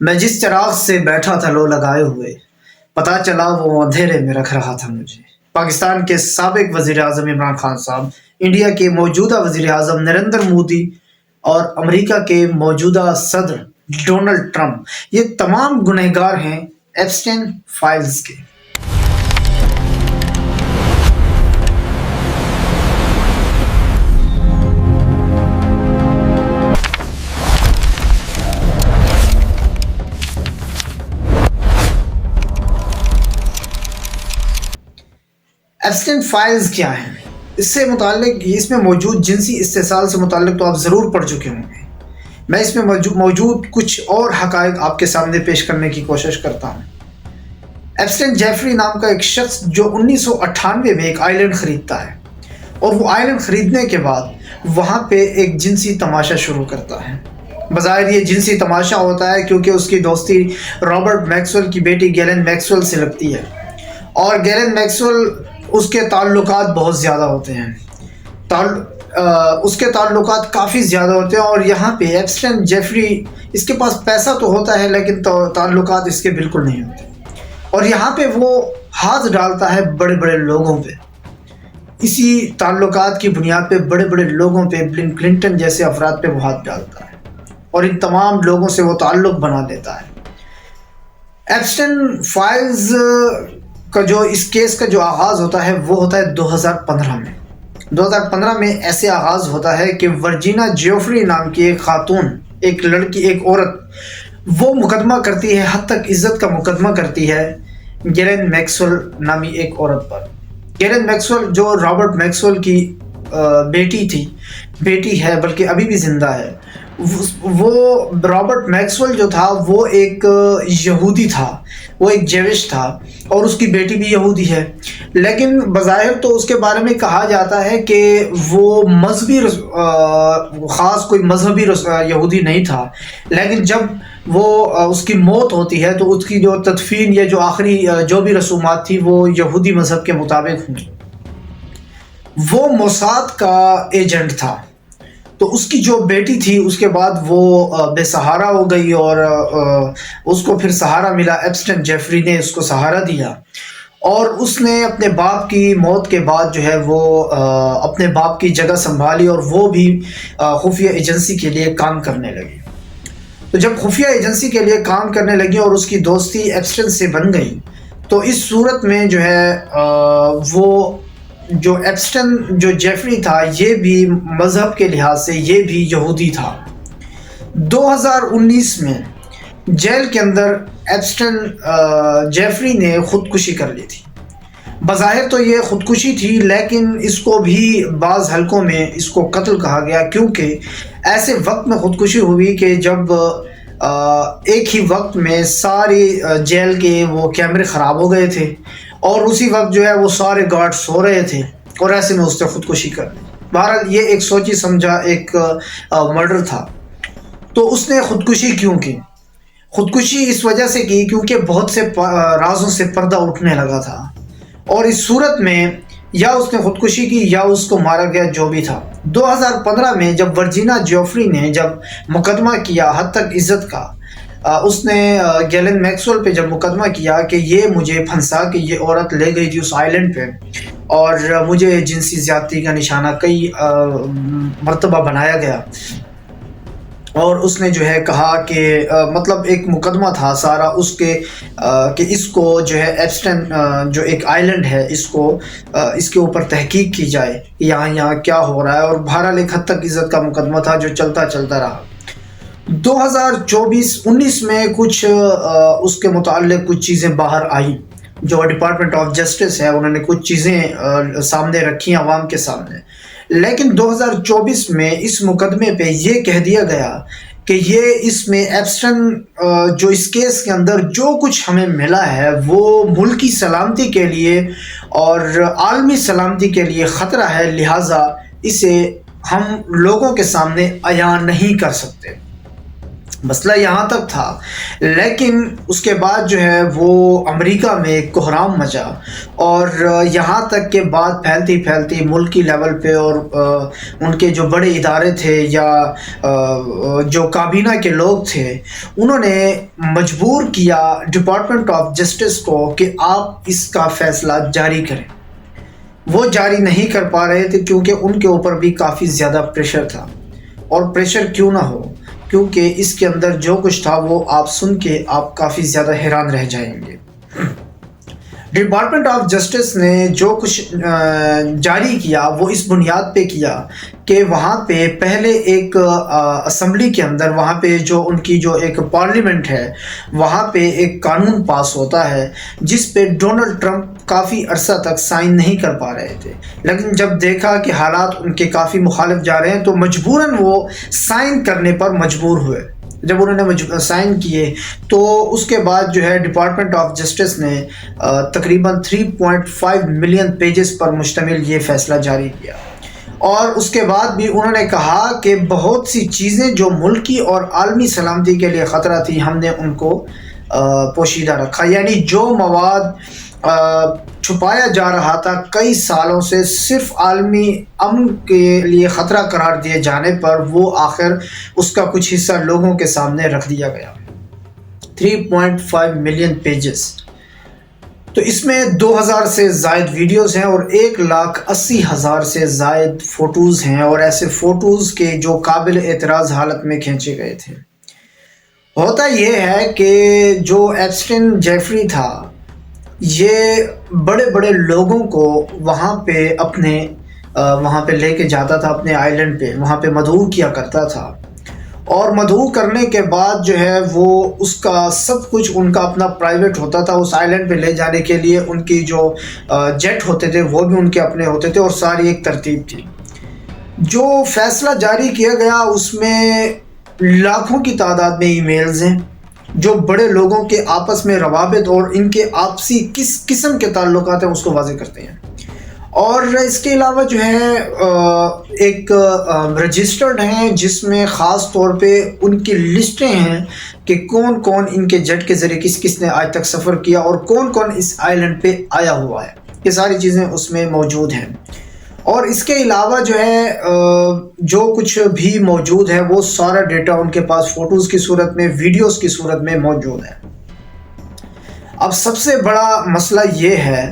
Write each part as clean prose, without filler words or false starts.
میں جس چراغ سے بیٹھا تھا لو لگائے ہوئے، پتا چلا وہ اندھیرے میں رکھ رہا تھا مجھے۔ پاکستان کے سابق وزیر اعظم عمران خان صاحب، انڈیا کے موجودہ وزیر اعظم نریندر مودی اور امریکہ کے موجودہ صدر ڈونلڈ ٹرمپ، یہ تمام گنہگار ہیں ایپسٹین فائلز کے۔ ایپسٹین فائلز کیا ہیں؟ اس سے متعلق، اس میں موجود جنسی استحصال سے متعلق تو آپ ضرور پڑھ چکے ہوں گے۔ میں اس میں موجود کچھ اور حقائق آپ کے سامنے پیش کرنے کی کوشش کرتا ہوں۔ ایپسٹین جیفری نام کا ایک شخص جو 1998 میں ایک آئی لینڈ خریدتا ہے، اور وہ آئی لینڈ خریدنے کے بعد وہاں پہ ایک جنسی تماشا شروع کرتا ہے۔ بظاہر یہ جنسی تماشا ہوتا ہے کیونکہ اس کی دوستی رابرٹ میکسویل کی بیٹی گیلن میکسویل سے لگتی ہے، اور گیلن میکسویل اس کے تعلقات بہت زیادہ ہوتے ہیں، اس کے تعلقات کافی زیادہ ہوتے ہیں، اور یہاں پہ ایپسٹین جیفری، اس کے پاس پیسہ تو ہوتا ہے لیکن تعلقات اس کے بالکل نہیں ہوتے، اور یہاں پہ وہ ہاتھ ڈالتا ہے بڑے بڑے لوگوں پہ۔ اسی تعلقات کی بنیاد پہ بڑے بڑے لوگوں پہ، بل کلنٹن جیسے افراد پہ وہ ہاتھ ڈالتا ہے، اور ان تمام لوگوں سے وہ تعلق بنا لیتا ہے۔ ایپسٹین فائلز کا جو اس کیس کا جو آغاز ہوتا ہے وہ ہوتا ہے 2015 میں۔ 2015 میں ایسے آغاز ہوتا ہے کہ ورجینا جیوفری نام کی ایک خاتون، ایک لڑکی، ایک عورت، وہ مقدمہ کرتی ہے، حد تک عزت کا مقدمہ کرتی ہے گیلن میکسویل نامی ایک عورت پر۔ گیلن میکسویل جو رابرٹ میکسویل کی بیٹی ہے، بلکہ ابھی بھی زندہ ہے۔ وہ رابرٹ میکسویل جو تھا وہ ایک یہودی تھا، وہ ایک جیوش تھا، اور اس کی بیٹی بھی یہودی ہے، لیکن بظاہر تو اس کے بارے میں کہا جاتا ہے کہ وہ مذہبی خاص کوئی مذہبی یہودی نہیں تھا، لیکن جب وہ اس کی موت ہوتی ہے تو اس کی جو تدفین یا جو آخری جو بھی رسومات تھی وہ یہودی مذہب کے مطابق ہوئی۔ وہ موساد کا ایجنٹ تھا، تو اس کی جو بیٹی تھی اس کے بعد وہ بے سہارا ہو گئی، اور اس کو پھر سہارا ملا۔ ایپسٹین جیفری نے اس کو سہارا دیا، اور اس نے اپنے باپ کی موت کے بعد جو ہے وہ اپنے باپ کی جگہ سنبھالی، اور وہ بھی خفیہ ایجنسی کے لیے کام کرنے لگی۔ تو جب خفیہ ایجنسی کے لیے کام کرنے لگی اور اس کی دوستی ایپسٹین سے بن گئی، تو اس صورت میں جو ہے وہ جو ایپسٹین جو جیفری تھا یہ بھی مذہب کے لحاظ سے یہ بھی یہودی تھا۔ 2019 میں جیل کے اندر ایپسٹین جیفری نے خودکشی کر لی تھی۔ بظاہر تو یہ خودکشی تھی، لیکن اس کو بھی بعض حلقوں میں اس کو قتل کہا گیا، کیونکہ ایسے وقت میں خودکشی ہوئی کہ جب ایک ہی وقت میں ساری جیل کے وہ کیمرے خراب ہو گئے تھے، اور اسی وقت جو ہے وہ سارے گارڈ سو رہے تھے، اور ایسے میں اس نے خودکشی کر لی۔ بہرحال یہ ایک سوچی سمجھا ایک مرڈر تھا۔ تو اس نے خودکشی کیوں کی؟ خودکشی اس وجہ سے کی کیونکہ بہت سے رازوں سے پردہ اٹھنے لگا تھا، اور اس صورت میں یا اس نے خودکشی کی یا اس کو مارا گیا، جو بھی تھا۔ 2015 میں جب ورجینا جیفری نے جب مقدمہ کیا حد تک عزت کا، اس نے گیلن میکسویل پہ جب مقدمہ کیا کہ یہ مجھے پھنسا کے یہ عورت لے گئی تھی اس آئی لینڈ پہ، اور مجھے جنسی زیادتی کا نشانہ کئی مرتبہ بنایا گیا، اور اس نے جو ہے کہا کہ مطلب ایک مقدمہ تھا سارا اس کے کہ اس کو جو ہے ایپسٹین جو ایک آئی لینڈ ہے، اس کے اوپر تحقیق کی جائے، یہاں کیا ہو رہا ہے، اور بہرحال ایک حد تک عزت کا مقدمہ تھا جو چلتا رہا۔ 2019 میں کچھ اس کے متعلق کچھ چیزیں باہر آئیں، جو ڈپارٹمنٹ آف جسٹس ہے انہوں نے کچھ چیزیں سامنے رکھی عوام کے سامنے، لیکن 2024 میں اس مقدمے پہ یہ کہہ دیا گیا کہ اس میں ایپسٹین جو اس کیس کے اندر جو کچھ ہمیں ملا ہے وہ ملکی سلامتی کے لیے اور عالمی سلامتی کے لیے خطرہ ہے، لہٰذا اسے ہم لوگوں کے سامنے عیاں نہیں کر سکتے۔ مسئلہ یہاں تک تھا، لیکن اس کے بعد جو ہے وہ امریکہ میں کوہرام مچا، اور یہاں تک کہ بات پھیلتی پھیلتی ملکی لیول پہ، اور ان کے جو بڑے ادارے تھے یا جو کابینہ کے لوگ تھے، انہوں نے مجبور کیا ڈپارٹمنٹ آف جسٹس کو کہ آپ اس کا فیصلہ جاری کریں۔ وہ جاری نہیں کر پا رہے تھے کیونکہ ان کے اوپر بھی کافی زیادہ پریشر تھا، اور پریشر کیوں نہ ہو، کیونکہ اس کے اندر جو کچھ تھا وہ آپ سن کے آپ کافی زیادہ حیران رہ جائیں گے۔ ڈپارٹمنٹ آف جسٹس نے جو کچھ جاری کیا وہ اس بنیاد پہ کیا کہ وہاں پہ پہلے ایک اسمبلی کے اندر، وہاں پہ جو ان کی جو ایک پارلیمنٹ ہے، وہاں پہ ایک قانون پاس ہوتا ہے جس پہ ڈونلڈ ٹرمپ کافی عرصہ تک سائن نہیں کر پا رہے تھے، لیکن جب دیکھا کہ حالات ان کے کافی مخالف جا رہے ہیں تو مجبوراً وہ سائن کرنے پر مجبور ہوئے۔ جب انہوں نے سائن کیے تو اس کے بعد جو ہے ڈپارٹمنٹ آف جسٹس نے تقریباً 3.5 ملین پیجز پر مشتمل یہ فیصلہ جاری کیا، اور اس کے بعد بھی انہوں نے کہا کہ بہت سی چیزیں جو ملکی اور عالمی سلامتی کے لیے خطرہ تھی، ہم نے ان کو پوشیدہ رکھا، یعنی جو مواد چھپایا جا رہا تھا کئی سالوں سے صرف عالمی امن کے لیے خطرہ قرار دیے جانے پر، وہ آخر اس کا کچھ حصہ لوگوں کے سامنے رکھ دیا گیا۔ 3.5 ملین پیجز، تو اس میں 2000 سے زائد ویڈیوز ہیں اور 1,80,000 سے زائد فوٹوز ہیں، اور ایسے فوٹوز کے جو قابل اعتراض حالت میں کھینچے گئے تھے۔ ہوتا یہ ہے کہ جو ایپسٹین جیفری تھا، یہ بڑے بڑے لوگوں کو وہاں پہ لے کے جاتا تھا اپنے آئی لینڈ پہ، وہاں پہ مدعو کیا کرتا تھا، اور مدعو کرنے کے بعد جو ہے وہ اس کا سب کچھ ان کا اپنا پرائیویٹ ہوتا تھا۔ اس آئی لینڈ پہ لے جانے کے لیے ان کی جو جیٹ ہوتے تھے وہ بھی ان کے اپنے ہوتے تھے، اور ساری ایک ترتیب تھی۔ جو فیصلہ جاری کیا گیا اس میں لاکھوں کی تعداد میں ای میلز ہیں جو بڑے لوگوں کے آپس میں روابط اور ان کے آپسی کس قسم کے تعلقات ہیں اس کو واضح کرتے ہیں، اور اس کے علاوہ جو ہے ایک رجسٹرڈ ہیں جس میں خاص طور پہ ان کی لسٹیں ہیں کہ کون کون ان کے جیٹ کے ذریعے کس نے آج تک سفر کیا، اور کون کون اس آئی لینڈ پہ آیا ہوا ہے، یہ ساری چیزیں اس میں موجود ہیں۔ اور اس کے علاوہ جو ہے جو کچھ بھی موجود ہے وہ سارا ڈیٹا ان کے پاس فوٹوز کی صورت میں، ویڈیوز کی صورت میں موجود ہے۔ اب سب سے بڑا مسئلہ یہ ہے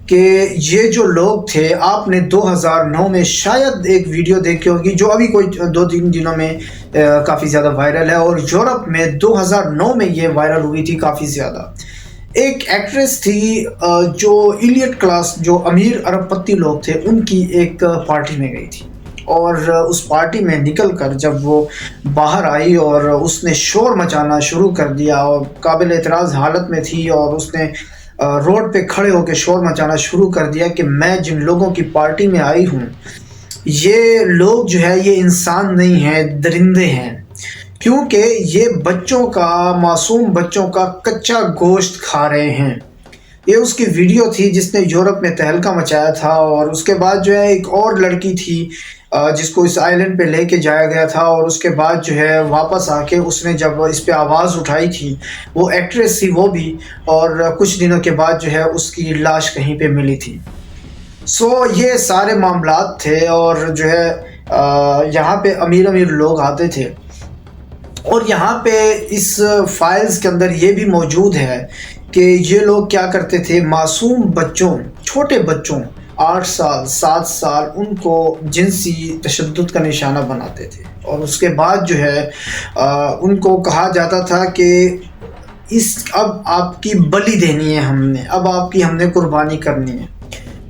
کہ یہ جو لوگ تھے، آپ نے 2009 میں شاید ایک ویڈیو دیکھی ہوگی جو ابھی کوئی 2-3 دنوں میں کافی زیادہ وائرل ہے، اور یورپ میں 2009 میں یہ وائرل ہوئی تھی کافی زیادہ۔ ایک ایکٹریس تھی جو ایلیٹ کلاس، جو امیر ارب پتی لوگ تھے، ان کی ایک پارٹی میں گئی تھی، اور اس پارٹی میں نکل کر جب وہ باہر آئی اور اس نے شور مچانا شروع کر دیا، اور قابل اعتراض حالت میں تھی، اور اس نے روڈ پہ کھڑے ہو کے شور مچانا شروع کر دیا کہ میں جن لوگوں کی پارٹی میں آئی ہوں، یہ لوگ جو ہے یہ انسان نہیں ہیں، درندے ہیں، کیونکہ یہ بچوں کا، معصوم بچوں کا کچا گوشت کھا رہے ہیں۔ یہ اس کی ویڈیو تھی جس نے یورپ میں تہلکہ مچایا تھا۔ اور اس کے بعد جو ہے ایک اور لڑکی تھی جس کو اس آئی لینڈ پہ لے کے جایا گیا تھا، اور اس کے بعد جو ہے واپس آ کے اس نے جب اس پہ آواز اٹھائی تھی، وہ ایکٹریس تھی وہ بھی، اور کچھ دنوں کے بعد جو ہے اس کی لاش کہیں پہ ملی تھی۔ یہ سارے معاملات تھے، اور جو ہے یہاں پہ امیر امیر لوگ آتے تھے، اور یہاں پہ اس فائلز کے اندر یہ بھی موجود ہے کہ یہ لوگ کیا کرتے تھے، معصوم بچوں، چھوٹے بچوں، 8 سال 7 سال، ان کو جنسی تشدد کا نشانہ بناتے تھے، اور اس کے بعد جو ہے ان کو کہا جاتا تھا کہ اب آپ کی بلی دینی ہے، اب آپ کی ہم نے قربانی کرنی ہے۔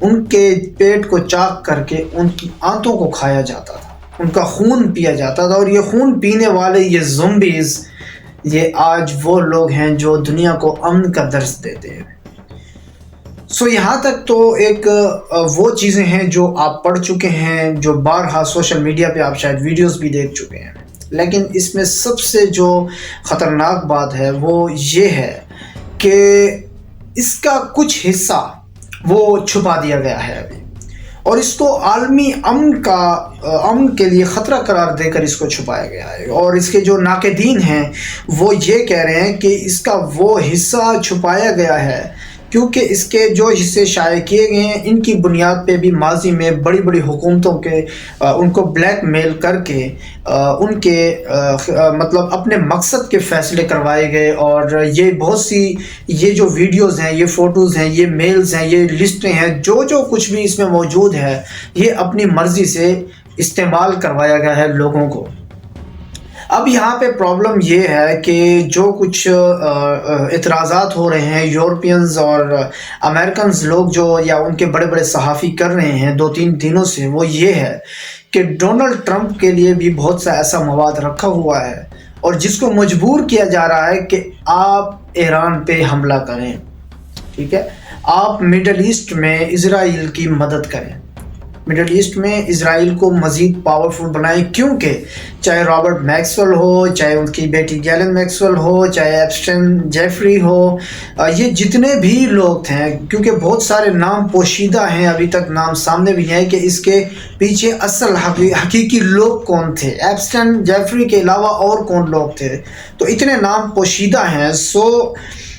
ان کے پیٹ کو چاک کر کے ان کی آنتوں کو کھایا جاتا تھا، ان کا خون پیا جاتا تھا، اور یہ خون پینے والے، یہ زومبیز، یہ آج وہ لوگ ہیں جو دنیا کو امن کا درس دیتے ہیں۔ یہاں تک تو ایک وہ چیزیں ہیں جو آپ پڑھ چکے ہیں، جو بارہا سوشل میڈیا پہ آپ شاید ویڈیوز بھی دیکھ چکے ہیں، لیکن اس میں سب سے جو خطرناک بات ہے وہ یہ ہے کہ اس کا کچھ حصہ وہ چھپا دیا گیا ہے ابھی، اور اس کو عالمی امن کے لیے خطرہ قرار دے کر اس کو چھپایا گیا ہے. اور اس کے جو ناقدین ہیں وہ یہ کہہ رہے ہیں کہ اس کا وہ حصہ چھپایا گیا ہے کیونکہ اس کے جو حصے شائع کیے گئے ہیں ان کی بنیاد پہ بھی ماضی میں بڑی بڑی حکومتوں کے ان کو بلیک میل کر کے ان کے مطلب اپنے مقصد کے فیصلے کروائے گئے. اور یہ بہت سی یہ جو ویڈیوز ہیں، یہ فوٹوز ہیں، یہ میلز ہیں، یہ لسٹیں ہیں، جو کچھ بھی اس میں موجود ہے یہ اپنی مرضی سے استعمال کروایا گیا ہے لوگوں کو. اب یہاں پہ پرابلم یہ ہے کہ جو کچھ اعتراضات ہو رہے ہیں یورپینز اور امریکنز لوگ جو یا ان کے بڑے بڑے صحافی کر رہے ہیں 2-3 دنوں سے، وہ یہ ہے کہ ڈونلڈ ٹرمپ کے لیے بھی بہت سا ایسا مواد رکھا ہوا ہے اور جس کو مجبور کیا جا رہا ہے کہ آپ ایران پہ حملہ کریں، ٹھیک ہے، آپ مڈل ایسٹ میں اسرائیل کی مدد کریں، مڈل ایسٹ میں اسرائیل کو مزید پاورفل بنائیں. کیونکہ چاہے رابرٹ میکسویل ہو، چاہے ان کی بیٹی گیلن میکسویل ہو، چاہے ایپسٹین جیفری ہو، یہ جتنے بھی لوگ تھے، کیونکہ بہت سارے نام پوشیدہ ہیں، ابھی تک نام سامنے بھی ہیں کہ اس کے پیچھے اصل حقیقی لوگ کون تھے، ایپسٹین جیفری کے علاوہ اور کون لوگ تھے، تو اتنے نام پوشیدہ ہیں. سو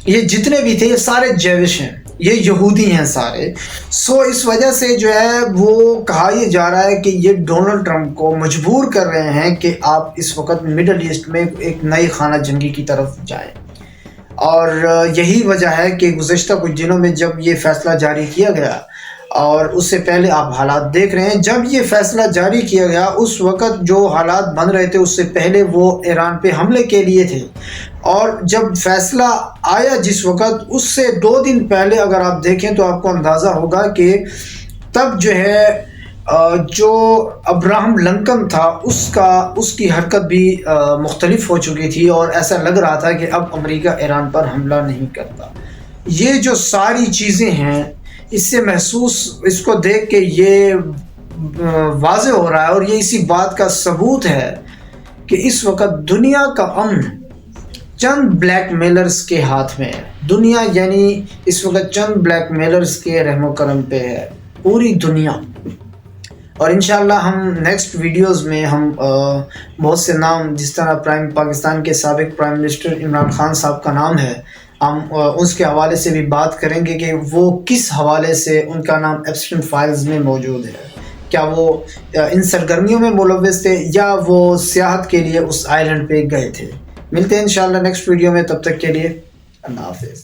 یہ جتنے بھی تھے یہ سارے جیوش ہیں، یہ یہودی ہیں سارے. سو اس وجہ سے جو ہے وہ کہا یہ جا رہا ہے کہ یہ ڈونلڈ ٹرمپ کو مجبور کر رہے ہیں کہ آپ اس وقت مڈل ایسٹ میں ایک نئی خانہ جنگی کی طرف جائیں. اور یہی وجہ ہے کہ گزشتہ کچھ دنوں میں جب یہ فیصلہ جاری کیا گیا، اور اس سے پہلے آپ حالات دیکھ رہے ہیں، جب یہ فیصلہ جاری کیا گیا اس وقت جو حالات بن رہے تھے اس سے پہلے وہ ایران پہ حملے کے لیے تھے. اور جب فیصلہ آیا جس وقت، اس سے 2 دن پہلے اگر آپ دیکھیں تو آپ کو اندازہ ہوگا کہ تب جو ہے جو ابراہم لنکن تھا اس کی حرکت بھی مختلف ہو چکی تھی اور ایسا لگ رہا تھا کہ اب امریکہ ایران پر حملہ نہیں کرتا. یہ جو ساری چیزیں ہیں اس سے محسوس، اس کو دیکھ کے یہ واضح ہو رہا ہے اور یہ اسی بات کا ثبوت ہے کہ اس وقت دنیا کا امن چند بلیک میلرز کے ہاتھ میں ہے. دنیا یعنی اس وقت چند بلیک میلرز کے رحم و کرم پہ ہے پوری دنیا. اور انشاءاللہ ہم نیکسٹ ویڈیوز میں ہم بہت سے نام، جس طرح پاکستان کے سابق پرائم منسٹر عمران خان صاحب کا نام ہے، ہم اس کے حوالے سے بھی بات کریں گے کہ وہ کس حوالے سے ان کا نام ایپسٹین فائلز میں موجود ہے. کیا وہ ان سرگرمیوں میں ملوث تھے یا وہ سیاحت کے لیے اس آئیلینڈ پہ گئے تھے. ملتے ہیں انشاءاللہ نیکسٹ ویڈیو میں، تب تک کے لیے اللہ حافظ.